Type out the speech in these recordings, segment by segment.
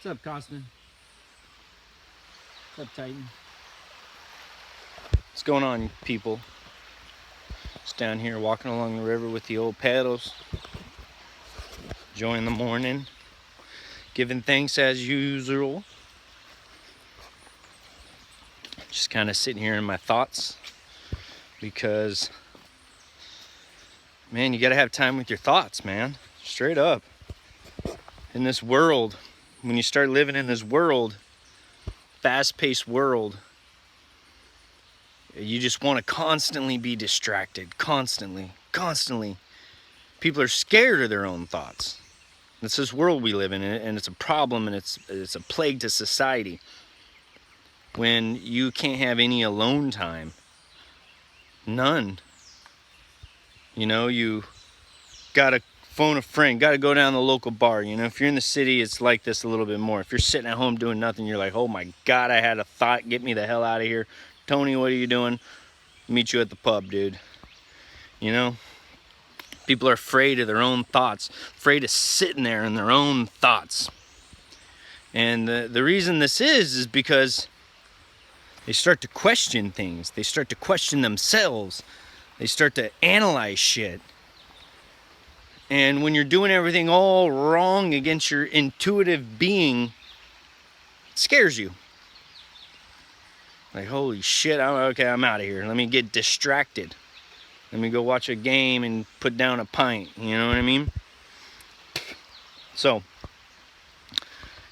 What's up, Costin? What's up, Titan? What's going on, people? Just down here walking along the river with the old paddles, enjoying the morning, giving thanks as usual. Just kind of sitting here in my thoughts because, man, you got to have time with your thoughts, man. Straight up. In this world, when you start living in this world, fast-paced world, you just want to constantly be distracted, constantly. People are scared of their own thoughts. It's this world we live in, and it's a problem, and it's a plague to society. When you can't have any alone time, none. You know, you gotta phone a friend, gotta go down to the local bar. You know, if you're in the city, it's like this a little bit more. If you're sitting at home doing nothing, you're like, oh my God, I had a thought, get me the hell out of here. Tony, what are you doing? Meet you at the pub, dude. You know, people are afraid of their own thoughts, afraid of sitting there in their own thoughts. And the reason this is because they start to question things. They start to question themselves. They start to analyze shit. And when you're doing everything all wrong against your intuitive being, it scares you. Like, holy shit, I'm out of here. Let me get distracted. Let me go watch a game and put down a pint. You know what I mean? So,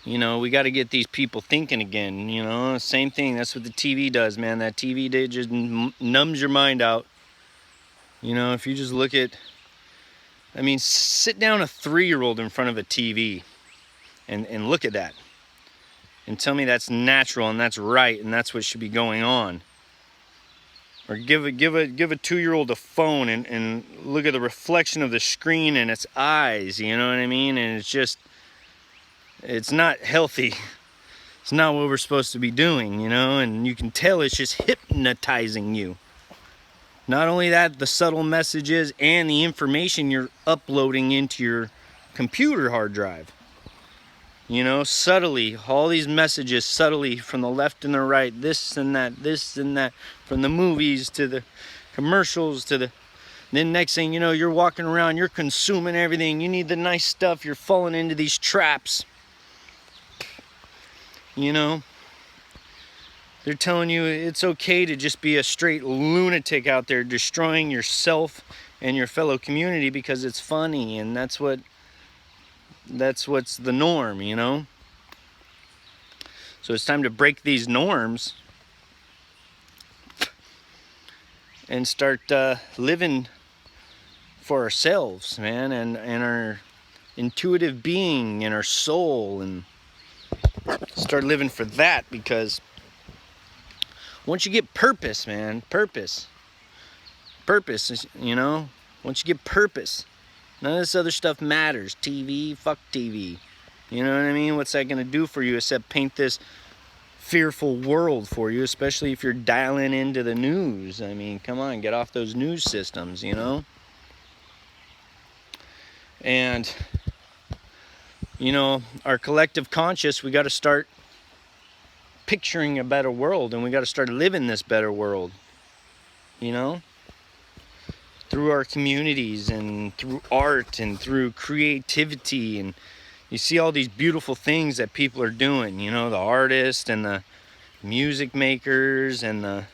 you know, we got to get these people thinking again. You know, same thing. That's what the TV does, man. That TV just numbs your mind out. You know, if you just look at, I mean, sit down a 3-year-old in front of a TV and look at that. And tell me that's natural and that's right and that's what should be going on. Or give a 2-year-old a phone and look at the reflection of the screen in its eyes, you know what I mean? And it's just, it's not healthy. It's not what we're supposed to be doing, you know? And you can tell it's just hypnotizing you. Not only that, the subtle messages and the information you're uploading into your computer hard drive. You know, subtly, all these messages subtly from the left and the right, this and that, from the movies to the commercials to the... Then next thing you know, you're walking around, you're consuming everything. You need the nice stuff, you're falling into these traps. You know? They're telling you it's okay to just be a straight lunatic out there destroying yourself and your fellow community because it's funny, and that's what's the norm, you know? So it's time to break these norms and start living for ourselves, man, and our intuitive being and our soul, and start living for that, because once you get purpose, man, purpose, you know, once you get purpose, none of this other stuff matters. TV, fuck TV. You know what I mean? What's that going to do for you except paint this fearful world for you, especially if you're dialing into the news? I mean, come on, get off those news systems, you know? And, you know, our collective conscious, we got to start picturing a better world, and we got to start living this better world, you know, through our communities and through art and through creativity. And you see all these beautiful things that people are doing, you know, the artists and the music makers and the,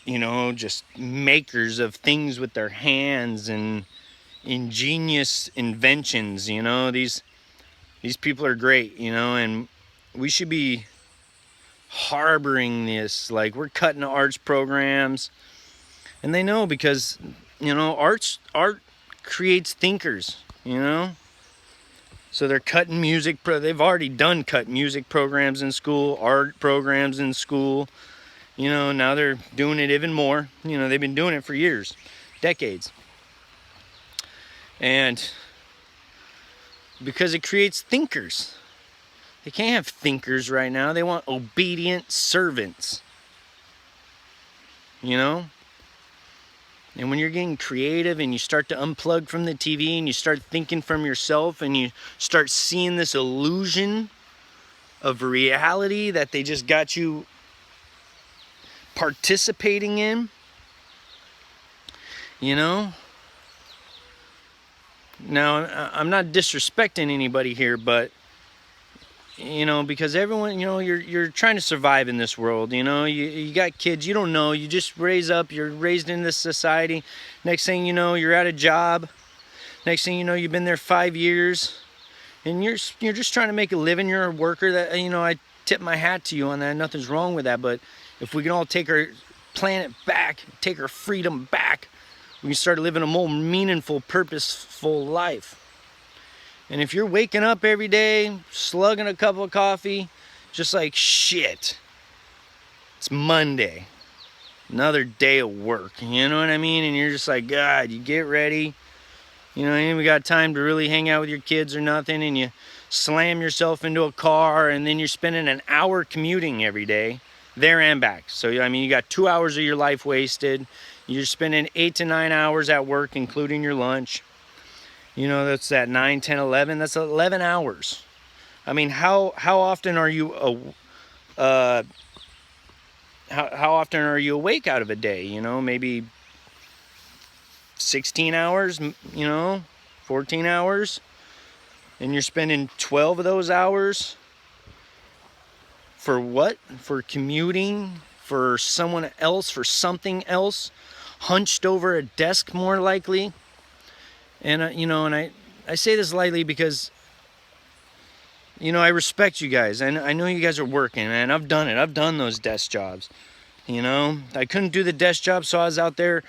you know, just makers of things with their hands and ingenious inventions. You know, these people are great, you know, and we should be harboring this. Like, we're cutting arts programs, and they know, because, you know, art creates thinkers, you know. So they're cutting music, they've already done cut music programs in school, art programs in school, you know. Now they're doing it even more. You know, they've been doing it for years, decades. And because it creates thinkers. They can't have thinkers right now. They want obedient servants. You know? And when you're getting creative and you start to unplug from the TV and you start thinking from yourself and you start seeing this illusion of reality that they just got you participating in, you know? Now, I'm not disrespecting anybody here, but you know, because everyone, you know, you're trying to survive in this world, you know, you got kids, you don't know, you just raise up, you're raised in this society. Next thing you know, you're at a job. Next thing you know, you've been there 5 years and you're just trying to make a living. You're a worker. That, you know, I tip my hat to you on that. Nothing's wrong with that. But if we can all take our planet back, take our freedom back, we can start living a more meaningful, purposeful life. And if you're waking up every day, slugging a cup of coffee, just like, shit, it's Monday, another day of work, you know what I mean? And you're just like, God, you get ready, you know, and we got time to really hang out with your kids or nothing, and you slam yourself into a car, and then you're spending an hour commuting every day, there and back. So, I mean, you got 2 hours of your life wasted. You're spending 8 to 9 hours at work, including your lunch. You know, that's that 9, 10, 11. That's 11 hours. I mean, how often are you how often are you awake out of a day? You know, maybe 16 hours, you know, 14 hours. And you're spending 12 of those hours for what? For commuting, for someone else, for something else, hunched over a desk more likely. And, you know, and I say this lightly because, you know, I respect you guys. And I know you guys are working, and I've done it. I've done those desk jobs. You know, I couldn't do the desk job, so I was out there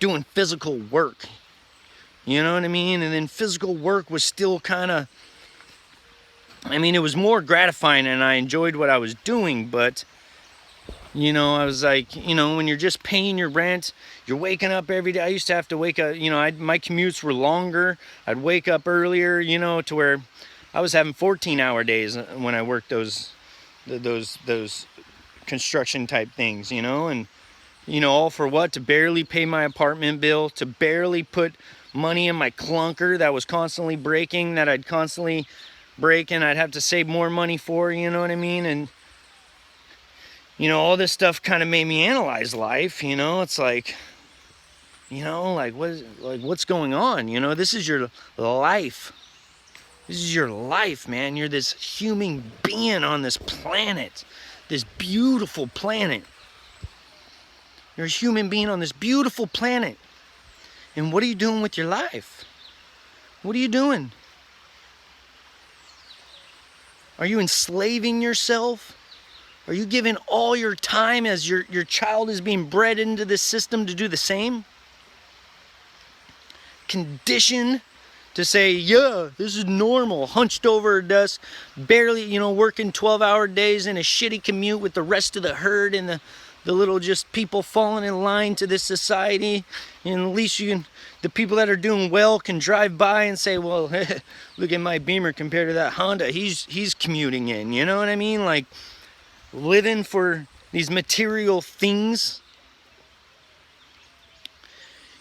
doing physical work. You know what I mean? And then physical work was still kind of, I mean, it was more gratifying and I enjoyed what I was doing, but you know, I was like, you know, when you're just paying your rent, you're waking up every day. I used to have to wake up, you know, my commutes were longer. I'd wake up earlier, you know, to where I was having 14-hour days when I worked those construction type things, you know, and, you know, all for what? To barely pay my apartment bill, to barely put money in my clunker that was constantly breaking, that I'd constantly break and I'd have to save more money for, you know what I mean? And you know, all this stuff kind of made me analyze life, you know, it's like, you know, like what's going on? You know, this is your life. This is your life, man. You're this human being on this planet, this beautiful planet. You're a human being on this beautiful planet. And what are you doing with your life? What are you doing? Are you enslaving yourself? Are you giving all your time as your child is being bred into this system to do the same? Conditioned to say, yeah, this is normal, hunched over a desk, barely, you know, working 12-hour days in a shitty commute with the rest of the herd and the little just people falling in line to this society. And at least you can, the people that are doing well can drive by and say, well, look at my Beamer compared to that Honda. He's commuting in, you know what I mean? Like, living for these material things.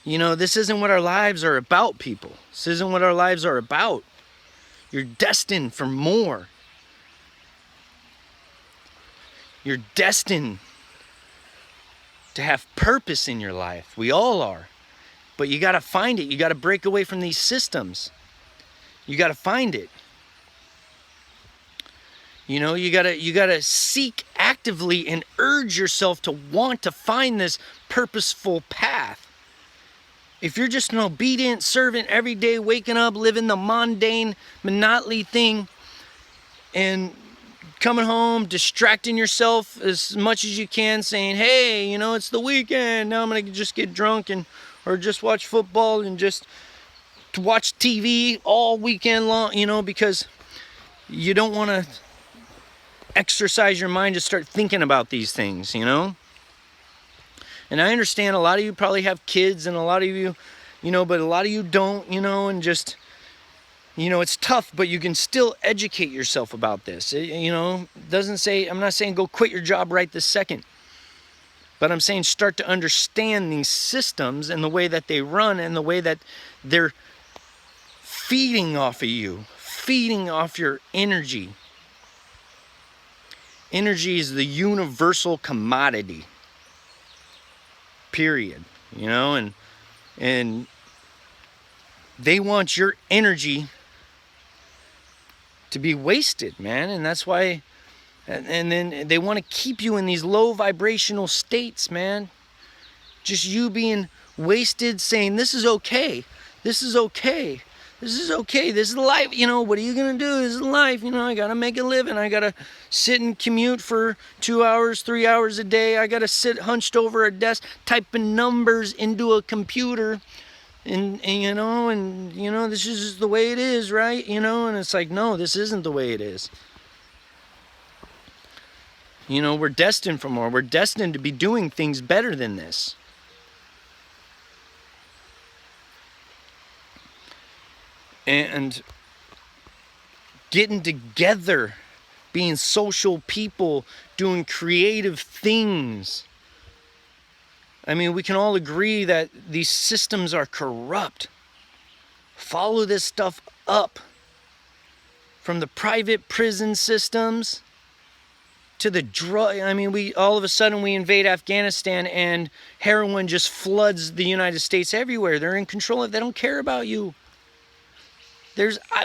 You know, this isn't what our lives are about, people. This isn't what our lives are about. You're destined for more. You're destined to have purpose in your life. We all are. But you got to find it. You got to break away from these systems. You got to find it. You know, you gotta seek actively and urge yourself to want to find this purposeful path. If you're just an obedient servant every day, waking up, living the mundane, monotony thing, and coming home, distracting yourself as much as you can, saying, hey, you know, it's the weekend, now I'm gonna just get drunk and or just watch football and just watch TV all weekend long, you know, because you don't want to exercise your mind to start thinking about these things, you know? And I understand a lot of you probably have kids and a lot of you, you know, but a lot of you don't, you know, and just, you know, it's tough, but you can still educate yourself about this. You know, doesn't say, I'm not saying go quit your job right this second. But I'm saying start to understand these systems and the way that they run and the way that they're feeding off of you, feeding off your energy. Energy is the universal commodity, period. You know, and they want your energy to be wasted, man. And that's why, and then they want to keep you in these low vibrational states, man. Just you being wasted, saying this is okay, this is okay, this is okay, this is life. You know, what are you gonna do? This is life. You know, I gotta make a living. I gotta sit and commute for 2 hours, 3 hours a day. I gotta sit hunched over a desk typing numbers into a computer. And you know, this is just the way it is, right? You know, and it's like, no, this isn't the way it is. You know, we're destined for more. We're destined to be doing things better than this. And getting together, being social people, doing creative things. I mean, we can all agree that these systems are corrupt. Follow this stuff up. From the private prison systems to the drug. I mean, we all of a sudden we invade Afghanistan and heroin just floods the United States everywhere. They're in control of it. They don't care about you.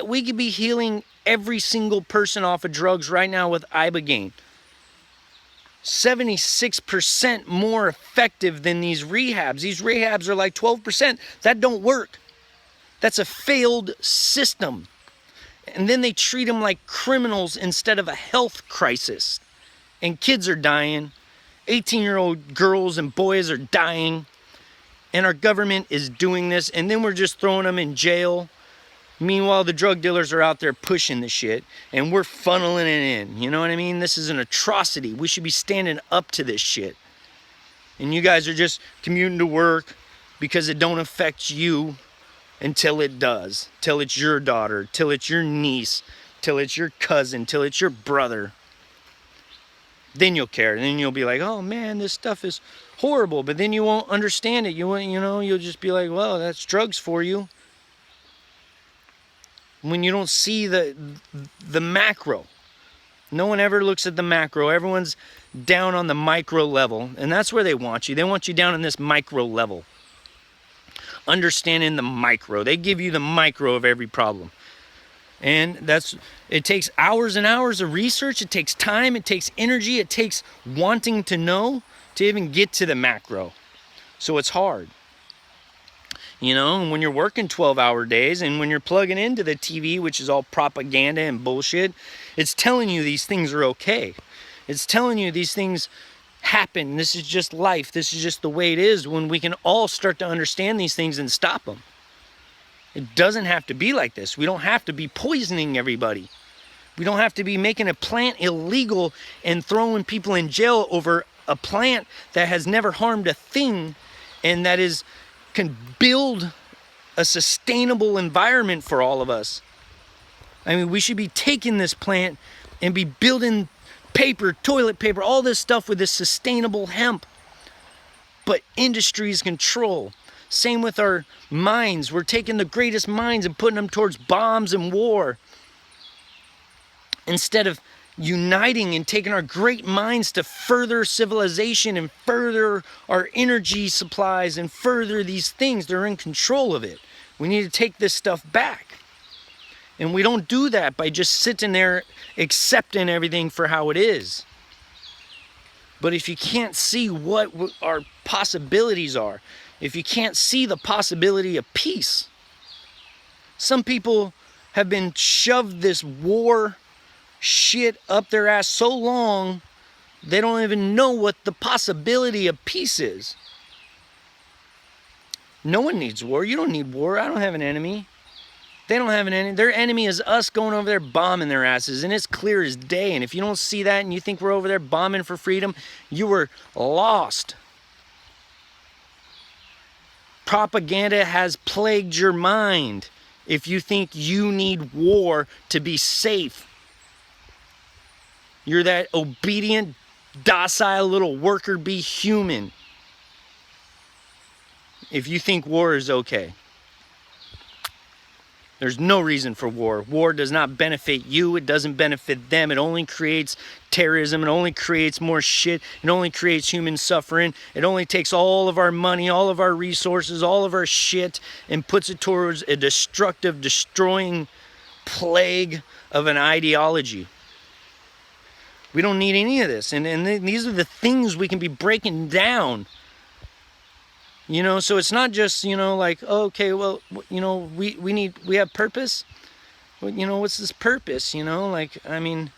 We could be healing every single person off of drugs right now with Ibogaine. 76% more effective than these rehabs. These rehabs are like 12%. That don't work. That's a failed system. And then they treat them like criminals instead of a health crisis. And kids are dying. 18-year-old girls and boys are dying. And our government is doing this. And then we're just throwing them in jail. Meanwhile, the drug dealers are out there pushing the shit. And we're funneling it in. You know what I mean? This is an atrocity. We should be standing up to this shit. And you guys are just commuting to work because it don't affect you until it does. Till it's your daughter. Till it's your niece. Till it's your cousin. Till it's your brother. Then you'll care. Then you'll be like, oh man, this stuff is horrible. But then you won't understand it. You'll just be like, well, that's drugs for you. When you don't see the macro. No one ever looks at the macro. Everyone's down on the micro level. And that's where they want you. They want you down in this micro level. Understanding the micro. They give you the micro of every problem. And it takes hours and hours of research. It takes time. It takes energy. It takes wanting to know to even get to the macro. So it's hard. You know, and when you're working 12-hour days and when you're plugging into the TV, which is all propaganda and bullshit, it's telling you these things are okay. It's telling you these things happen. This is just life. This is just the way it is, when we can all start to understand these things and stop them. It doesn't have to be like this. We don't have to be poisoning everybody. We don't have to be making a plant illegal and throwing people in jail over a plant that has never harmed a thing and that can build a sustainable environment for all of us. I mean, we should be taking this plant and be building paper, toilet paper, all this stuff with this sustainable hemp. But industry's control. Same with our minds. We're taking the greatest minds and putting them towards bombs and war. Instead of uniting and taking our great minds to further civilization and further our energy supplies and further these things. They're in control of it. We need to take this stuff back. And we don't do that by just sitting there accepting everything for how it is. But if you can't see what our possibilities are, if you can't see the possibility of peace, some people have been shoved this war shit up their ass so long they don't even know what the possibility of peace is. No one needs war. You don't need war. I don't have an enemy. They don't have an enemy. Their enemy is us going over there bombing their asses, and it's clear as day. And if you don't see that and you think we're over there bombing for freedom, you were lost. Propaganda has plagued your mind if you think you need war to be safe. You're that obedient docile little worker bee human if you think war is okay. There's no reason for war. War does not benefit you. It doesn't benefit them. It only creates terrorism. It only creates more shit. It only creates human suffering. It only takes all of our money, all of our resources, all of our shit, and puts it towards a destructive, destroying plague of an ideology. We don't need any of this. And these are the things we can be breaking down. You know, so it's not just, you know, like, oh, okay, well, you know, we have purpose. Well, you know, what's this purpose? You know, like, I mean,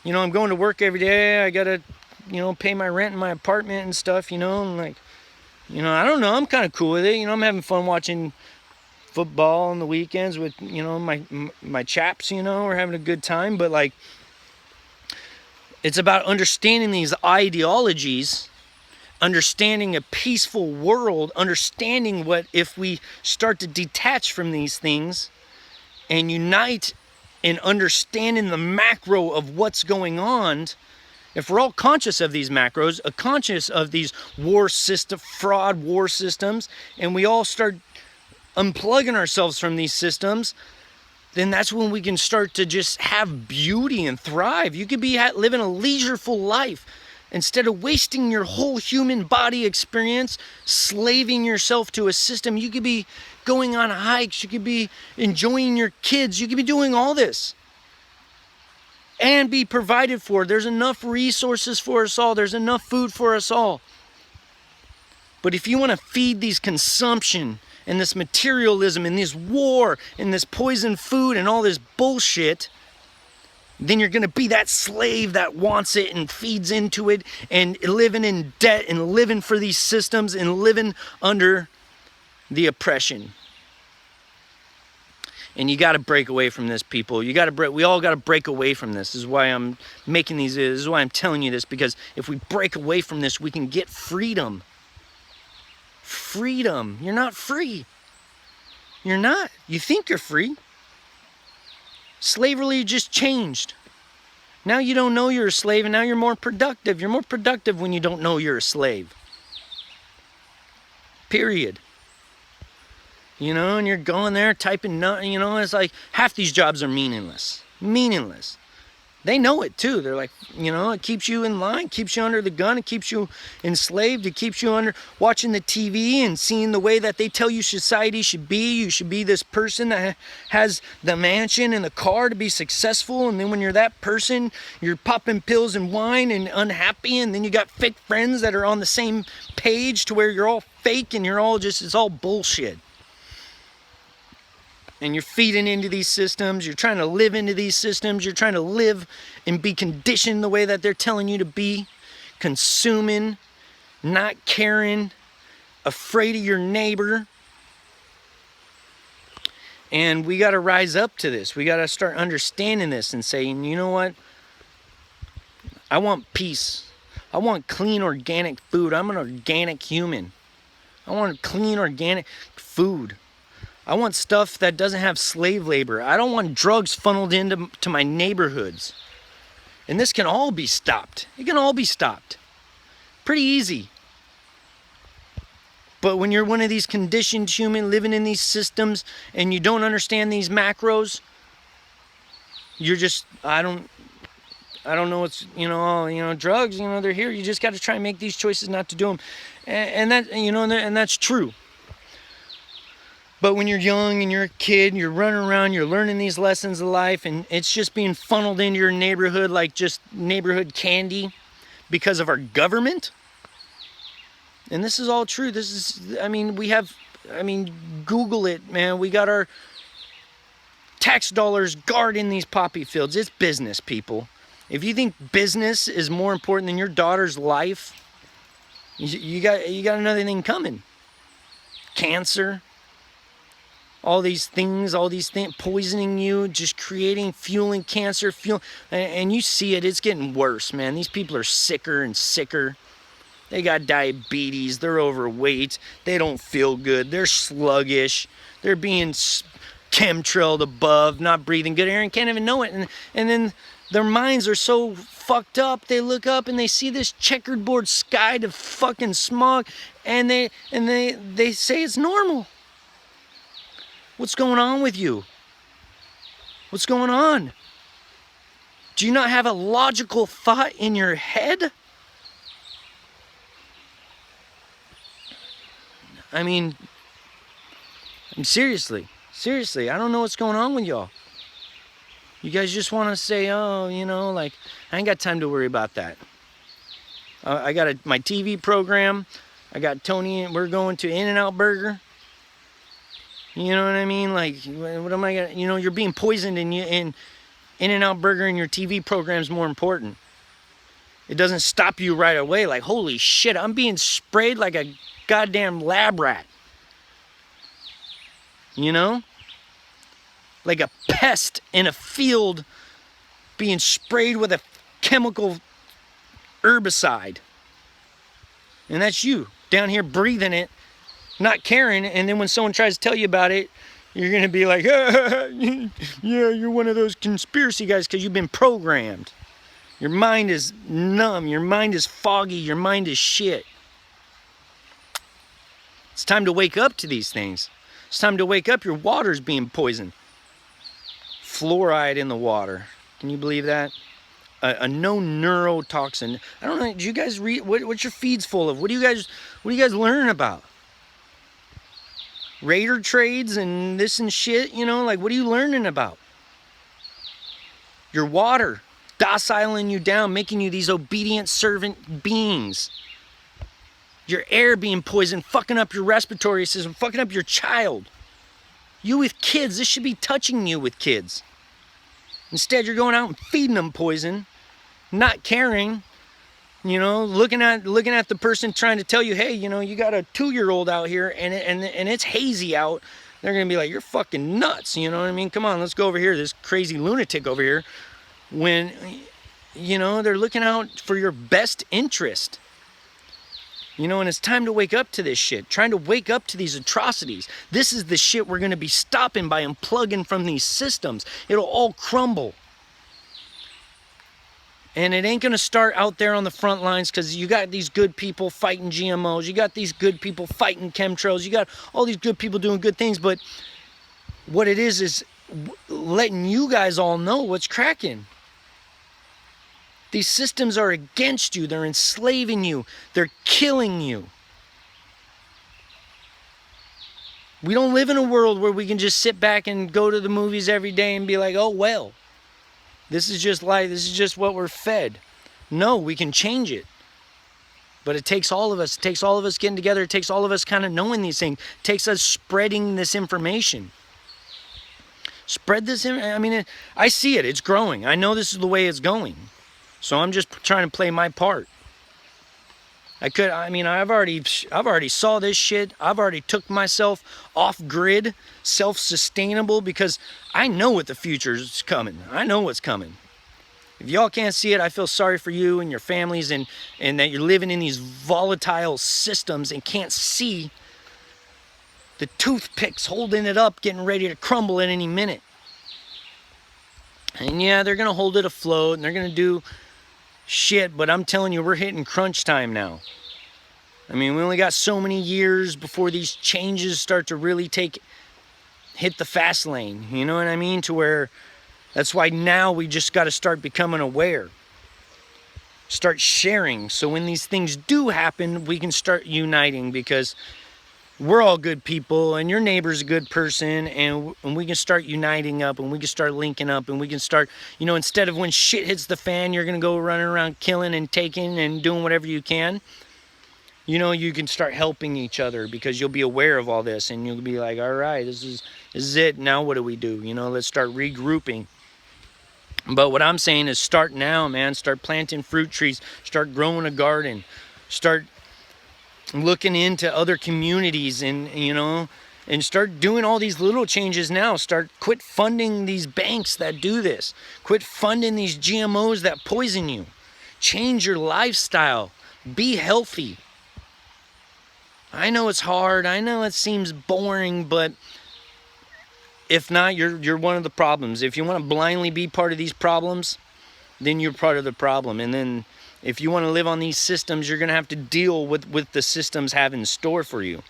you know, I'm going to work every day. I got to, you know, pay my rent in my apartment and stuff, you know, and like, you know, I don't know. I'm kind of cool with it. You know, I'm having fun watching football on the weekends with, you know, my chaps, you know, we're having a good time. But like, it's about understanding these ideologies, understanding a peaceful world, understanding what if we start to detach from these things and unite in understanding the macro of what's going on. If we're all conscious of these macros, conscious of these war system, fraud war systems, and we all start unplugging ourselves from these systems, then that's when we can start to just have beauty and thrive. You could be living a leisureful life. Instead of wasting your whole human body experience, slaving yourself to a system, you could be going on hikes, you could be enjoying your kids, you could be doing all this and be provided for. There's enough resources for us all. There's enough food for us all. But if you want to feed these consumption and this materialism and this war and this poison food and all this bullshit, then you're going to be that slave that wants it and feeds into it and living in debt and living for these systems and living under the oppression. And you got to break away from this, people. We all got to break away from this. This is why I'm making these, this is why I'm telling you this, because if we break away from this, we can get freedom. Freedom. You're not free. You're not. You think you're free. Slavery just changed. Now you don't know you're a slave, and now you're more productive. You're more productive when you don't know you're a slave. Period. You know, and you're going there typing, you know, it's like half these jobs are meaningless. Meaningless. They know it too. They're like, you know, it keeps you in line, keeps you under the gun, it keeps you enslaved, it keeps you under watching the TV and seeing the way that they tell you society should be. You should be this person that has the mansion and the car to be successful. And then when you're that person, you're popping pills and wine and unhappy. And then you got fake friends that are on the same page to where you're all fake and you're all just, it's all bullshit. And you're feeding into these systems, you're trying to live into these systems, you're trying to live and be conditioned the way that they're telling you to be, consuming, not caring, afraid of your neighbor. And we got to rise up to this. We got to start understanding this and saying, you know what? I want peace. I want clean, organic food. I'm an organic human. I want clean, organic food. I want stuff that doesn't have slave labor. I don't want drugs funneled into my neighborhoods. And this can all be stopped. It can all be stopped. Pretty easy. But when you're one of these conditioned human living in these systems and you don't understand these macros, you're just, I don't know what's, drugs, they're here. You just got to try and make these choices not to do them. And that, and that's true. But when you're young and you're a kid, you're running around, you're learning these lessons of life, and it's just being funneled into your neighborhood like just neighborhood candy because of our government. And this is all true. This is, Google it, man. We got our tax dollars guarding these poppy fields. It's business, people. If you think business is more important than your daughter's life, you got another thing coming. Cancer. All these things poisoning you, just fueling cancer, and you see it, it's getting worse, man. These people are sicker and sicker. They got diabetes, they're overweight, they don't feel good, they're sluggish, they're being chemtrailed above, not breathing good air and can't even know it. And then Their minds are so fucked up. They look up and they see this checkerboard sky to fucking smog, and they say it's normal. What's going on with you? What's going on? Do you not have a logical thought in your head? I mean seriously, I don't know what's going on with y'all. You guys just want to say, oh, you know, like, I ain't got time to worry about that. I got my TV program. I got Tony, and we're going to In-N-Out Burger. You know what I mean? Like, what am I gonna, you know, you're being poisoned, and In-N-Out Burger and your TV program is more important. It doesn't stop you right away. Like, holy shit, I'm being sprayed like a goddamn lab rat. You know? Like a pest in a field being sprayed with a chemical herbicide. And that's you, down here breathing it, not caring, and then when someone tries to tell you about it, you're gonna be like, yeah, you're one of those conspiracy guys because you've been programmed. Your mind is numb, your mind is foggy, your mind is shit. It's time to wake up to these things. It's time to wake up. Your water's being poisoned. Fluoride in the water. Can you believe that? A known neurotoxin. I don't know. Do you guys read? What's your feeds full of? What do you guys learn about? Raider trades and this and shit. You know, like, what are you learning about? Your water dociling you down, making you these obedient servant beings. Your air being poisoned, fucking up your respiratory system, fucking up your child. You with kids, this should be touching you with kids. Instead, you're going out and feeding them poison, not caring, you know, looking at the person trying to tell you, hey, you know, you got a 2-year-old out here and it's hazy out. They're going to be like, you're fucking nuts, you know what I mean? Come on, let's go over here, this crazy lunatic over here. When, you know, they're looking out for your best interest. You know, and it's time to wake up to this shit. Trying to wake up to these atrocities. This is the shit we're going to be stopping by unplugging from these systems. It'll all crumble. And it ain't going to start out there on the front lines because you got these good people fighting GMOs. You got these good people fighting chemtrails. You got all these good people doing good things. But what it is letting you guys all know what's cracking. These systems are against you. They're enslaving you. They're killing you. We don't live in a world where we can just sit back and go to the movies every day and be like, oh, well, this is just life. This is just what we're fed. No, we can change it. But it takes all of us. It takes all of us getting together. It takes all of us kind of knowing these things. It takes us spreading this information. Spread this. I mean, I see it. It's growing. I know this is the way it's going. So I'm just trying to play my part. I've already saw this shit. I've already took myself off grid, self-sustainable, because I know what the future is coming. I know what's coming. If y'all can't see it, I feel sorry for you and your families and that you're living in these volatile systems and can't see the toothpicks holding it up, getting ready to crumble at any minute. And yeah, they're going to hold it afloat and they're going to do shit, but I'm telling you, we're hitting crunch time now. I mean, we only got so many years before these changes start to really hit the fast lane. You know what I mean? To where, that's why now we just got to start becoming aware. Start sharing. So when these things do happen, we can start uniting, because we're all good people and your neighbor's a good person, and we can start uniting up and we can start linking up and we can start, you know, instead of when shit hits the fan, you're going to go running around killing and taking and doing whatever you can. You know, you can start helping each other because you'll be aware of all this and you'll be like, all right, this is it. Now what do we do? You know, let's start regrouping. But what I'm saying is start now, man. Start planting fruit trees. Start growing a garden. Start looking into other communities and, you know, and start doing all these little changes now. Quit funding these banks that do this. Quit funding these GMOs that poison you. Change your lifestyle. Be healthy. I know it's hard. I know it seems boring, but if not, you're one of the problems. If you want to blindly be part of these problems, then you're part of the problem. And then if you want to live on these systems, you're going to have to deal with the systems have in store for you.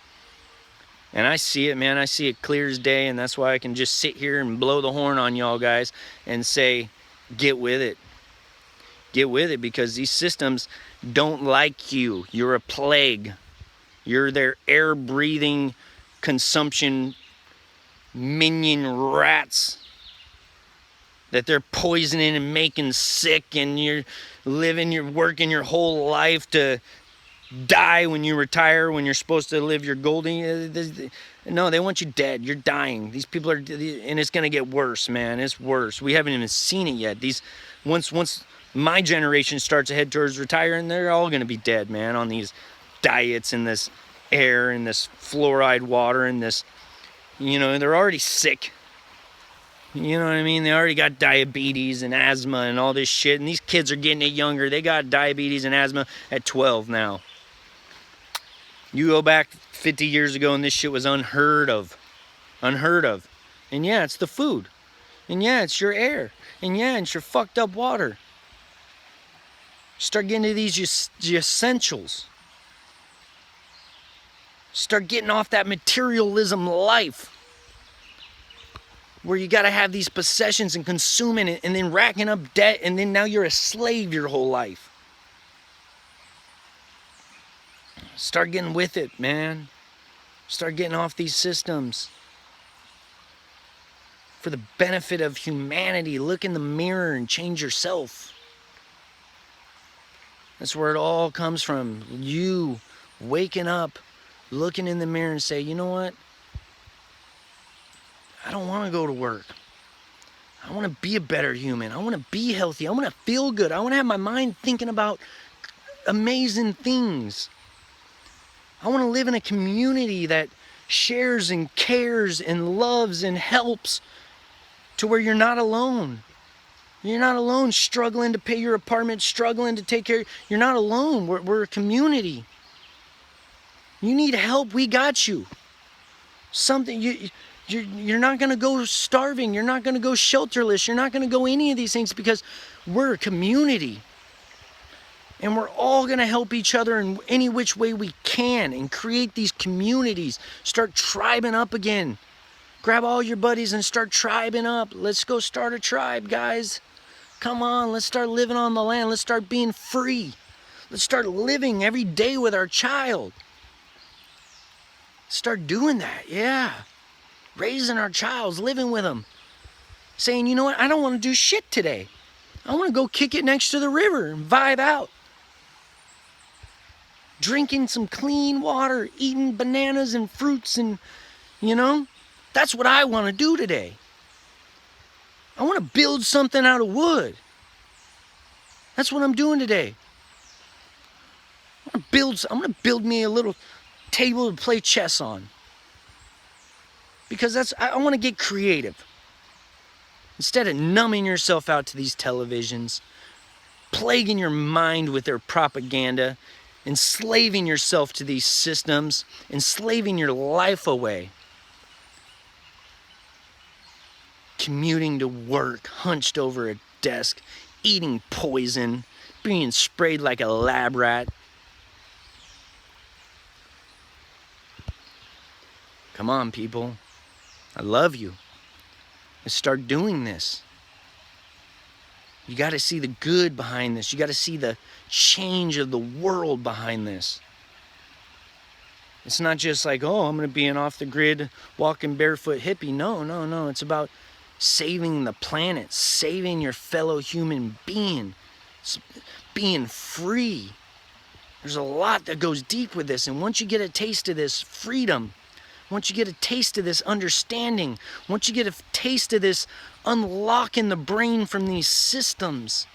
And I see it, man. I see it clear as day, and that's why I can just sit here and blow the horn on y'all guys and say, get with it. Get with it, because these systems don't like you. You're a plague. You're their air-breathing consumption minion rats that they're poisoning and making sick, and you're working your whole life to die when you retire, when you're supposed to live your golden. No, they want you dead. You're dying. These people are, and it's gonna get worse, man. It's worse. We haven't even seen it yet. Once my generation starts to head towards retiring, they're all gonna be dead, man, on these diets and this air and this fluoride water and this, they're already sick. You know what I mean? They already got diabetes and asthma and all this shit, and these kids are getting it younger. They got diabetes and asthma at 12 now. You go back 50 years ago and this shit was unheard of. Unheard of. And yeah, it's the food. And yeah, it's your air. And yeah, it's your fucked up water. Start getting to these essentials. Start getting off that materialism life, where you got to have these possessions and consuming it and then racking up debt, and then now you're a slave your whole life. Start getting with it, man. Start getting off these systems. For the benefit of humanity, look in the mirror and change yourself. That's where it all comes from. You waking up, looking in the mirror and say, you know what? I don't want to go to work. I want to be a better human. I want to be healthy. I want to feel good. I want to have my mind thinking about amazing things. I want to live in a community that shares and cares and loves and helps, to where you're not alone. You're not alone struggling to pay your apartment, struggling to take care. You're not alone. We're a community. You need help, we got you. Something, you're not going to go starving. You're not going to go shelterless. You're not going to go any of these things, because we're a community. And we're all going to help each other in any which way we can and create these communities. Start tribing up again. Grab all your buddies and start tribing up. Let's go start a tribe, guys. Come on, let's start living on the land. Let's start being free. Let's start living every day with our child. Start doing that, yeah. Raising our childs, living with them. Saying, you know what, I don't want to do shit today. I want to go kick it next to the river and vibe out. Drinking some clean water, eating bananas and fruits, and, that's what I want to do today. I want to build something out of wood. That's what I'm doing today. I'm going to build me a little table to play chess on. Because I want to get creative. Instead of numbing yourself out to these televisions, plaguing your mind with their propaganda, enslaving yourself to these systems, enslaving your life away. Commuting to work, hunched over a desk, eating poison, being sprayed like a lab rat. Come on, people. I love you. Let's start doing this. You got to see the good behind this. You got to see the change of the world behind this. It's not just like, oh, I'm going to be an off-the-grid, walking barefoot hippie. No. It's about saving the planet, saving your fellow human being, being free. There's a lot that goes deep with this. And once you get a taste of this freedom, once you get a taste of this understanding, once you get a taste of this unlocking the brain from these systems,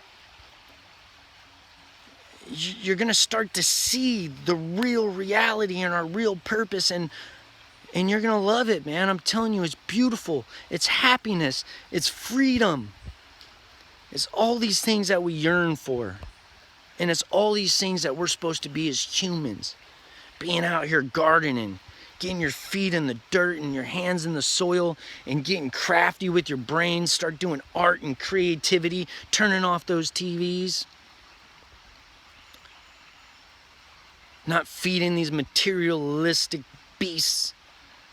you're going to start to see the real reality and our real purpose, and you're going to love it, man. I'm telling you, it's beautiful. It's happiness. It's freedom. It's all these things that we yearn for. And it's all these things that we're supposed to be as humans. Being out here gardening, getting your feet in the dirt and your hands in the soil and getting crafty with your brain. Start doing art and creativity, turning off those TVs. Not feeding these materialistic beasts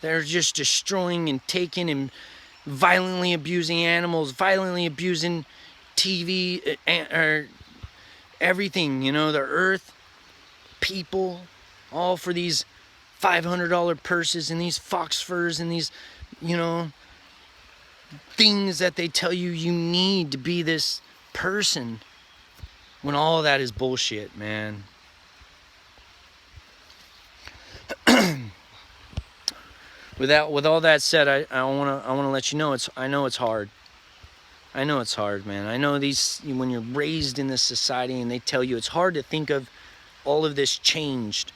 that are just destroying and taking and violently abusing animals, violently abusing TV, or everything, you know, the earth, people, all for these $500 purses and these fox furs and these, you know, things that they tell you you need to be this person, when all that is bullshit, man. With all that said, I wanna let you know I know it's hard. I know it's hard, man. I know when you're raised in this society and they tell you it's hard to think of all of this changed.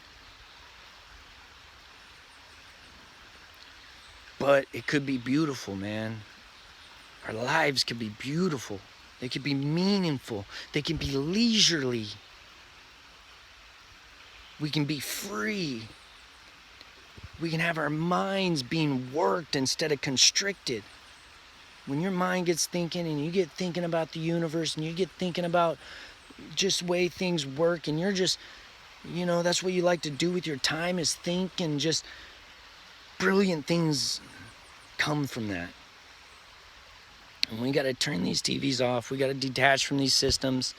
But it could be beautiful, man. Our lives could be beautiful. They could be meaningful. They can be leisurely. We can be free. We can have our minds being worked instead of constricted. When your mind gets thinking and you get thinking about the universe and you get thinking about just way things work, and you're just, you know, that's what you like to do with your time, is think, and just brilliant things come from that. And we got to turn these TVs off. We got to detach from these systems,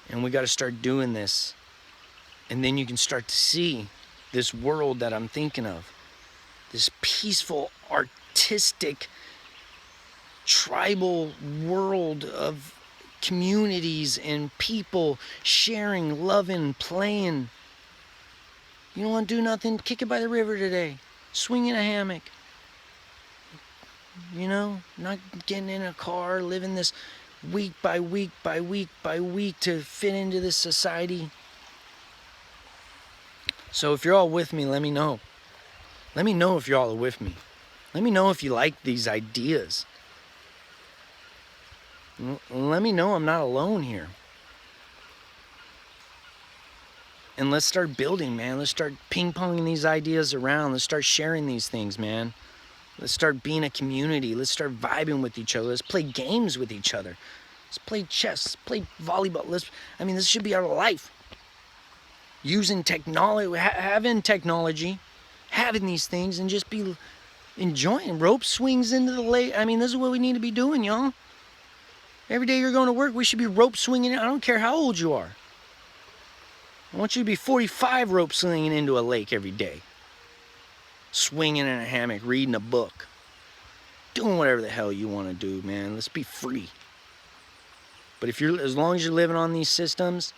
and we got to start doing this. And then you can start to see this world that I'm thinking of, this peaceful, artistic, tribal world of communities and people sharing, loving, playing. You don't want to do nothing? Kick it by the river today. Swing in a hammock. You know, not getting in a car, living this week by week by week by week to fit into this society. So if you're all with me, let me know. Let me know if you're all with me. Let me know if you like these ideas. Let me know I'm not alone here. And let's start building, man. Let's start ping-ponging these ideas around. Let's start sharing these things, man. Let's start being a community. Let's start vibing with each other. Let's play games with each other. Let's play chess. Let's play volleyball. This should be our life. Using technology, having technology, having these things, and just be enjoying rope swings into the lake. This is what we need to be doing, y'all. Every day you're going to work, we should be rope swinging. I don't care how old you are. I want you to be 45 rope swinging into a lake every day. Swinging in a hammock, reading a book. Doing whatever the hell you want to do, man. Let's be free. But as long as you're living on these systems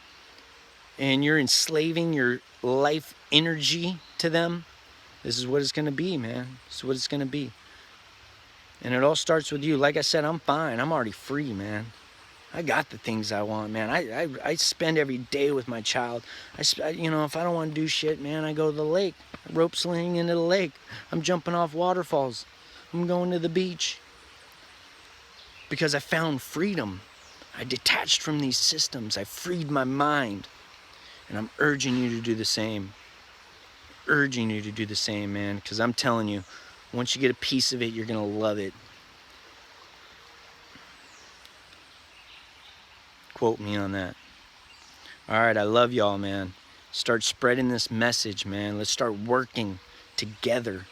and you're enslaving your life energy to them, this is what it's going to be, man. This is what it's going to be. And it all starts with you. Like I said, I'm fine. I'm already free, man. I got the things I want, man. I spend every day with my child. If I don't want to do shit, man, I go to the lake. Rope slinging into the lake. I'm jumping off waterfalls. I'm going to the beach. Because I found freedom. I detached from these systems. I freed my mind. And I'm urging you to do the same. Urging you to do the same, man. Because I'm telling you, once you get a piece of it, you're going to love it. Quote me on that. All right, I love y'all, man. Start spreading this message, man. Let's start working together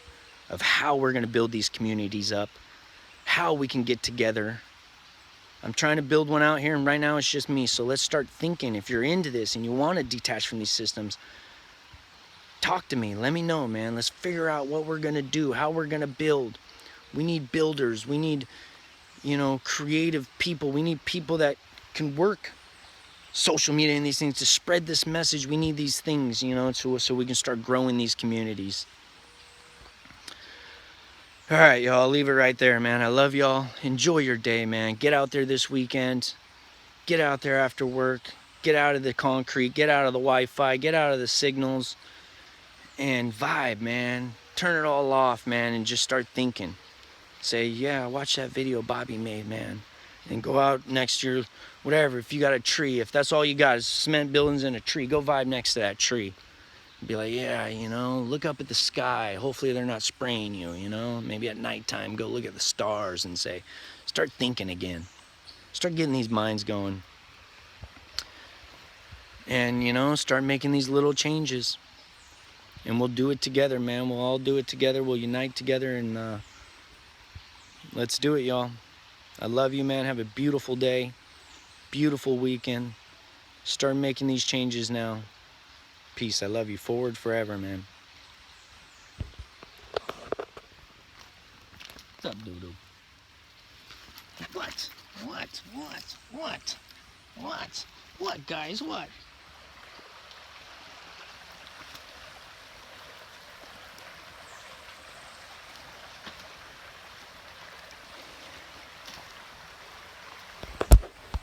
of how we're going to build these communities up, how we can get together. I'm trying to build one out here, and right now it's just me. So let's start thinking. If you're into this and you want to detach from these systems, talk to me. Let me know, man. Let's figure out what we're going to do, how we're going to build. We need builders. We need, creative people. We need people that can work social media and these things to spread this message. We need these things, so we can start growing these communities. All right, y'all, I'll leave it right there, man. I love y'all. Enjoy your day, man. Get out there this weekend. Get out there after work. Get out of the concrete. Get out of the Wi-Fi. Get out of the signals. And vibe, man. Turn it all off, man, and just start thinking. Say, yeah, watch that video Bobby made, man. And go out next year, whatever. If you got a tree, if that's all you got is cement buildings and a tree, go vibe next to that tree. Be like, yeah, you know, look up at the sky. Hopefully they're not spraying you, you know. Maybe at nighttime, go look at the stars and say, start thinking again. Start getting these minds going. And, you know, start making these little changes. And we'll do it together, man. We'll all do it together. We'll unite together, and let's do it, y'all. I love you, man. Have a beautiful day. Beautiful weekend. Start making these changes now. Peace. I love you. Forward forever, man. What's up, Doodoo? What? What, guys? What?